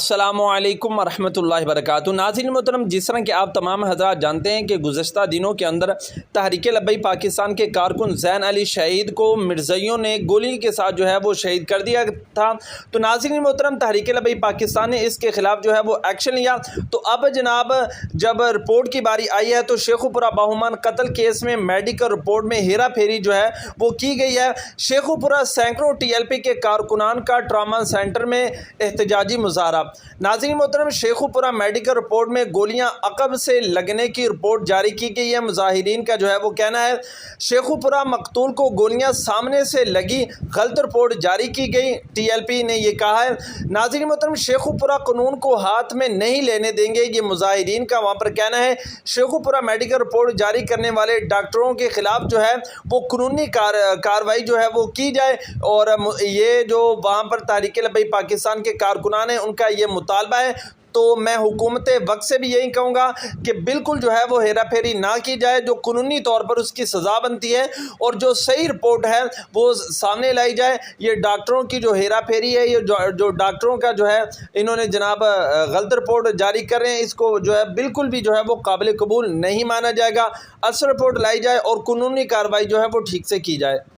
السلام علیکم ورحمۃ اللہ وبرکاتہ۔ ناظرین محترم، جس طرح کہ آپ تمام حضرات جانتے ہیں کہ گزشتہ دنوں کے اندر تحریک لبیک پاکستان کے کارکن زین علی شہید کو مرزائیوں نے گولی کے ساتھ جو ہے وہ شہید کر دیا تھا۔ تو ناظرین محترم، تحریک لبیک پاکستان نے اس کے خلاف جو ہے وہ ایکشن لیا۔ تو اب جناب جب رپورٹ کی باری آئی ہے تو شیخو پورہ باہمان قتل کیس میں میڈیکل رپورٹ میں ہیرا پھیری جو ہے وہ کی گئی ہے۔ شیخو پورہ سینکڑوں ٹی ایل پی کے کارکنان کا ٹراما سینٹر میں احتجاجی مظاہرہ۔ ناظرین محترم، شیخو پورہ میڈیکل رپورٹ میں گولیاں عقب سے لگنے کی رپورٹ جاری کی گئی ہے۔ مظاہرین کا جو ہے وہ کہنا ہے شیخو پورہ مقتول کو گولیاں سامنے سے لگی، غلط رپورٹ جاری کی گئی، ٹی ایل پی نے یہ کہا ہے۔ ناظرین محترم، شیخو پورہ قانون کو ہاتھ میں نہیں لینے دیں گے، یہ مظاہرین کا وہاں پر کہنا ہے۔ شیخو پورہ میڈیکل رپورٹ جاری کرنے والے ڈاکٹروں کے خلاف جو ہے وہ قانونی کارروائی جو ہے وہ کی جائے، اور یہ جو وہاں پر تحریک لبیک پاکستان کے کارکنان ہیں ان کا یہ مطالبہ ہے۔ تو میں حکومت وقت سے بھی یہی کہوں گا کہ بالکل جو ہے وہ ہیرا پھیری نہ کی جائے، جو قانونی طور پر اس کی سزا بنتی ہے اور جو صحیح رپورٹ ہے وہ سامنے لائی جائے۔ یہ ڈاکٹروں کی جو ہیرا پھیری ہے، یہ جو ڈاکٹروں کا جو ہے انہوں نے جناب غلط رپورٹ جاری کر رہے ہیں، اس کو جو ہے بالکل بھی جو ہے وہ قابل قبول نہیں مانا جائے گا۔ اصل رپورٹ لائی جائے اور قانونی کارروائی جو ہے وہ ٹھیک سے کی جائے۔